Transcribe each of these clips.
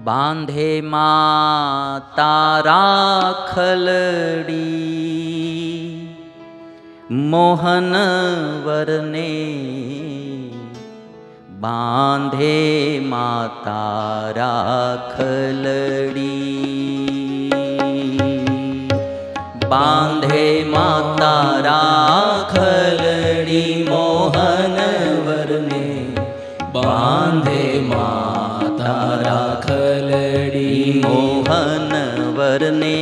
બાંધે માં તારા ખલડી મોહન વરને બાંધે માં તારા ખલડી બાંધે માં તારા ખલડી મોહન વરને બાંધે માં તારા ખલડી મોહન વરને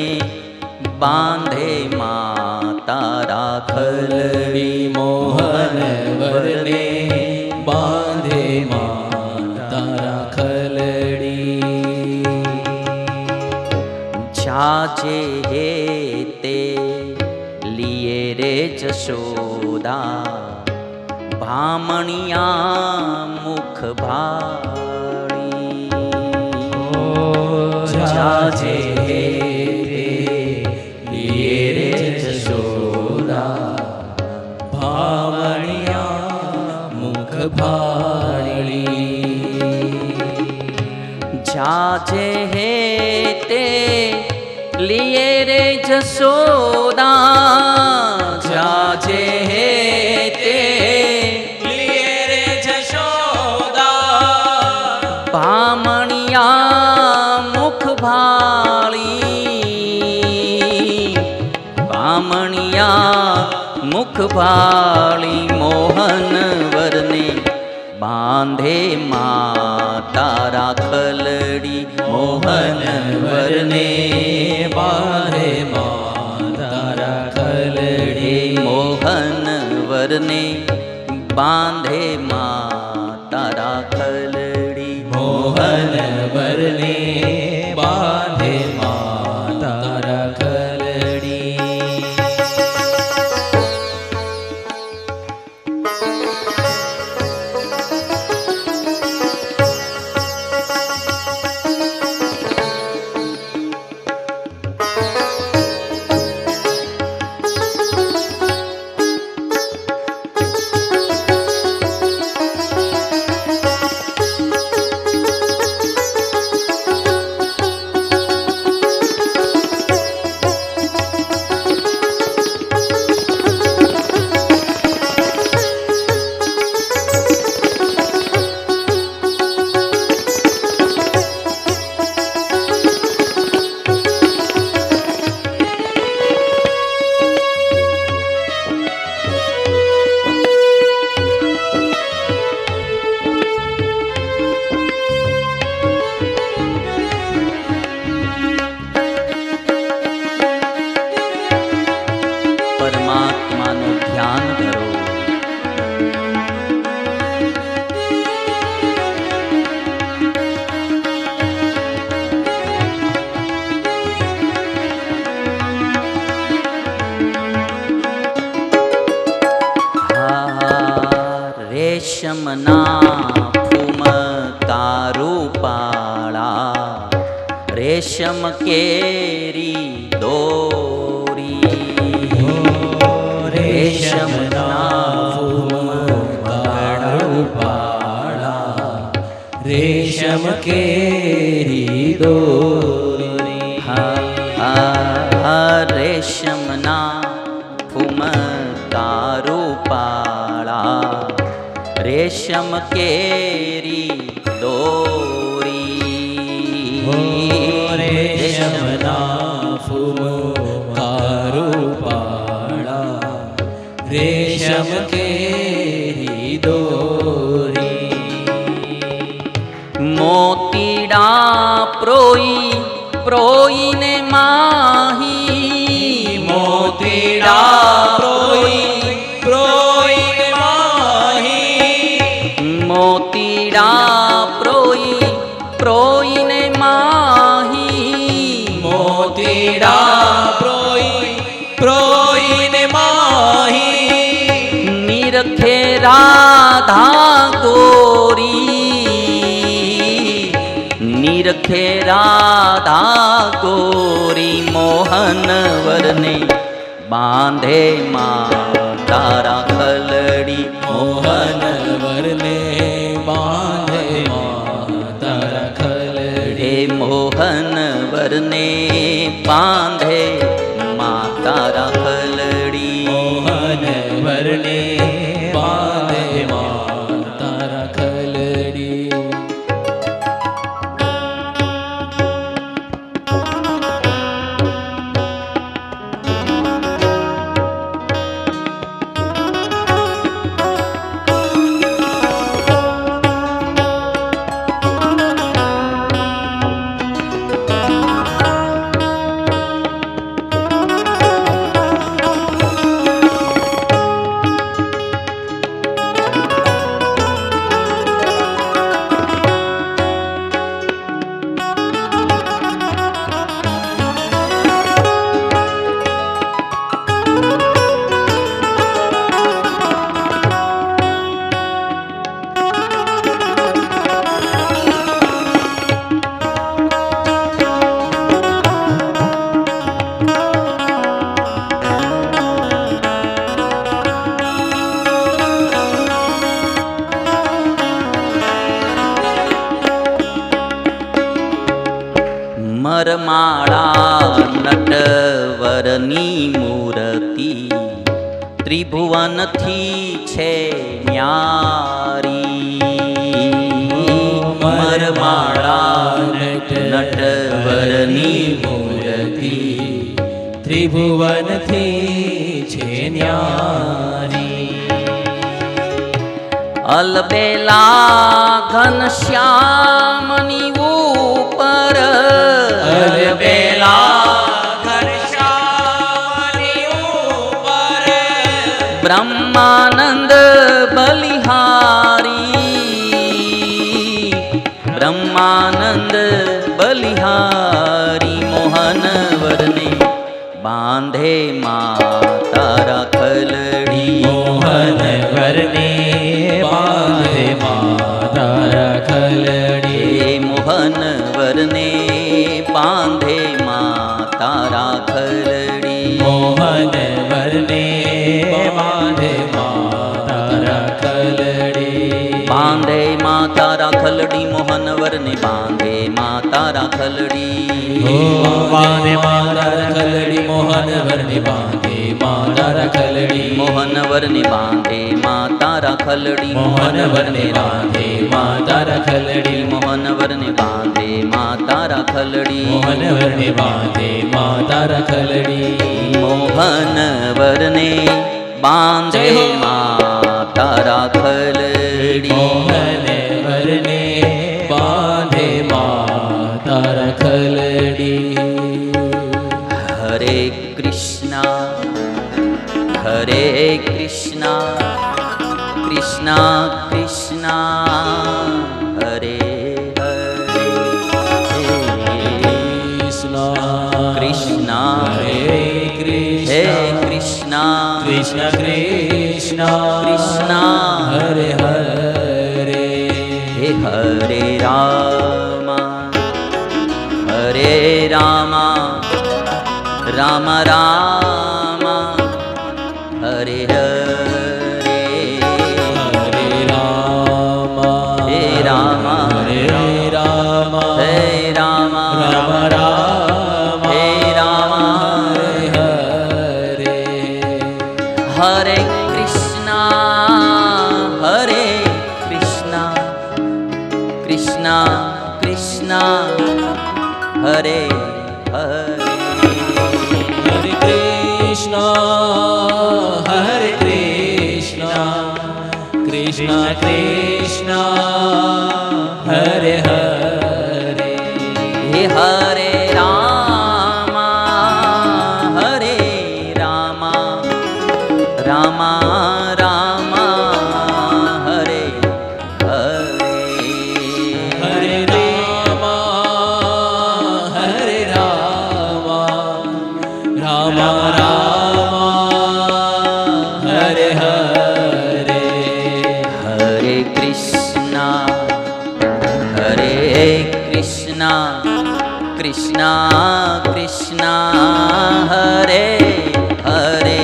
બાંધે માં તારા ખલડી મોહન વરને બાંધે માં તારા ખલડી જાજે હે તે લીએ રે જશોદા ભામણિયા મુખ ભાળી જાજે હે લીએ રે જશોદા ભામણિયા મુખ ભાળી જાજે હે તે લીએ રે જશોદા જાજે હે તે ભામણિયા મુખ ભાળી ભામણિયા મુખ ભાળી મોહન વરને બાંધે માં તારા ખલડી મોહન વરને બાંધે માં તારા ખલડી મોહન વરને બાંધે માં તારા ખલડી મોહન વરને બાંધે માં તારા ખલડી પરમાત્માનું ધ્યાન કરો. રેશમના ફૂમકારું પાળા રેશમ કેરી દોરી રેશમના ફૂમકારું પાળા રેશમ કેરી દોરી રેશમના ફૂમકારું પાળા રેશમ કેરી દોરી રેશમના ફૂમકારું પાળા રેશમ કેરી દોરી મોતીડા પ્રોઈ પ્રોઈને માહી મોતીડા પ્રોઈ પ્રોઈને મોતીડા પ્રોઈ પ્રોઈને માહી મોતીડા પ્રોઈ પ્રોઈને માહી નિરખે રાધા ગોરી નિરખે રાધા ગોરી મોહન વરને બાંધે માં તારા ખલડી મોહન વરને બાંધે માં તારા ખલડી વરને બાંધે માતા રાખલડી. મોહન વરને બાંધે માતા રાખલડી. મરમાળા નટવરની મૂર્તિ ત્રિભુવનથી છે ન્યારી. મરમાળા નટવરની મૂર્તિ ત્રિભુવનથી છે ન્યારી. અલબેલા ઘનશ્યામની ઉપર અલબેલા ઘનશ્યામની ઉપર બ્રહ્માનંદ બલિહારી. બ્રહ્માનંદ બલિહારી મોહન વરને બાંધે માતા રાખલડી. મોહન વરને બાંધે માતા રાખલડી. મોહન વરને બાંધે માતા રાખલડી. મોહન વરને બાંધે માતા રાખલડી. બાંધે માતા રાખલડી. મોહન વરને બાંધે માતા રાખલડી. બાંધે માતા રાખલડી. મોહન વરને બાંધે માતા રાખલડી. મોહન વરને બાંધે માતા રાખલડી. મોહન વરને બાંધે માતા રાખલડી. મોહન વરને બાંધે માતા રાખલડી. મોહન વરને બાંધે માતા રાખલડી. મોહન વરને બાંધે માતા રાખલડી. મોહન વરને બાંધે માતા રાખલડી. હરે કૃષ્ણ હરે કૃષ્ણ કૃષ્ણ કૃષ્ણ હરે હરે. કૃષ્ણ કૃષ્ણ હરે હે કૃષ્ણ કૃષ્ણ કૃષ્ણ કૃષ્ણ કૃષ્ણ હરે હરે. હે હરે રામ હરે રામ રામ રામ હરે હરે. હરે રામ હે રામ હરે રામ હે રામ રામ રામ હે રામ હરે હરે. હરે કૃષ્ણ હરે કૃષ્ણ કૃષ્ણ કૃષ્ણ હરે હરે. હરે કૃષ્ણ હરે કૃષ્ણ કૃષ્ણ કૃષ્ણ હરે હરે. હે હરે રામ હરે રામ રામ રામ હરે હરે. હરે રામ હરે રામ રામ રામ હરે હરે. હરે કૃષ્ણ હરે કૃષ્ણ કૃષ્ણ કૃષ્ણ હરે હરે.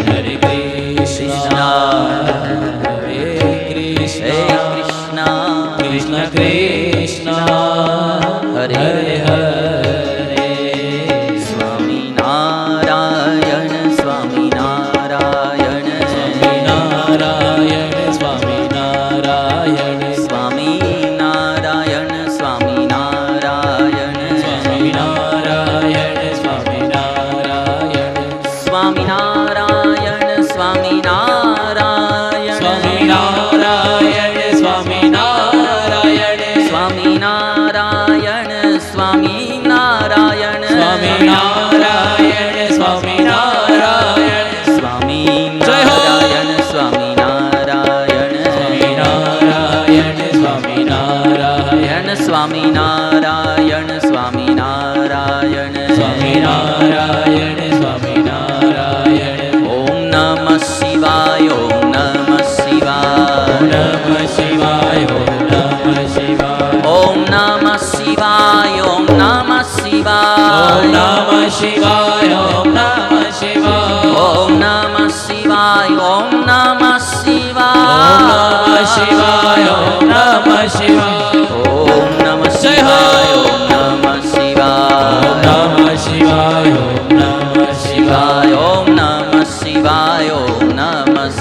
હરે કૃષ્ણ હરે કૃષ્ણ હે કૃષ્ણ કૃષ્ણ કૃષ્ણ હરે હરે હરે. નારાયણ સ્વામી નારાયણ સ્વામી નારાયણ સ્વામી નારાયણ સ્વામી નારાયણ ઓમ નમઃ શિવાય ઓમ નમઃ શિવાય નમઃ શિવાય ઓમ નમઃ શિવાય ઓમ નમઃ શિવાય ઓમ નમઃ શિવાય ઓમ નમઃ શિવાય ઓમ નમઃ શિવાય ઓમ નમઃ શિવાય ઓમ નમઃ ઓમ શિવાય નમઃ શિવાય ઓમ નમઃ શિવાય ઓમ નમઃ શિવાય ઓમ નમઃ શિવાય ઓમ નમઃ શિવાય ઓમ નમઃ શિવાય ઓમ નમઃ શિવાય ઓમ નમઃ શિવાય ઓમ નમઃ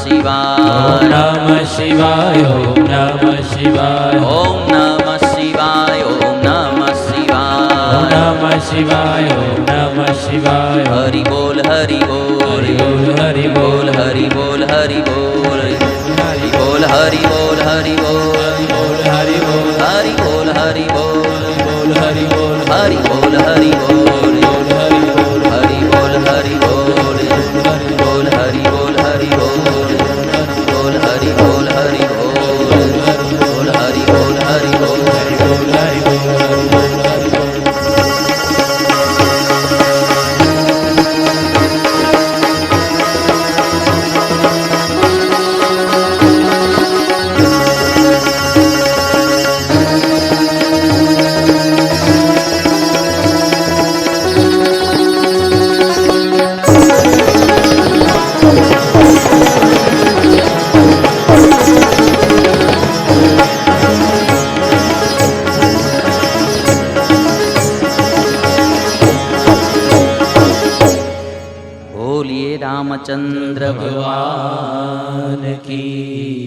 શિવાય ઓમ નમઃ શિવાય ઓમ નમઃ શિવાય ઓમ નમઃ શિવાય નમઃ શિવાય ઓમ નમઃ શિવાય હરિ બોલ હરિ બોલ હરિ બોલ હરિ બોલ હરિ બોલ હરિ બોલ હરિ બોલ હરિ બોલ હરિ બોલ બોલ હરિ બોલ હરિ બોલ હરિ બોલ બોલ હરિ બોલ હરિ બોલ હરિ બોલ બોલ હરિ બોલ હરિ બોલ હરિ બોલ બોલ હરિ બોલ હરિ બોલ બોલ હરિ બોલ હરિ બોલ બોલ હરિ બોલ હરિ બોલ બોલ હરિ બોલીએ રામચંદ્ર ભગવાન ભગવાન કી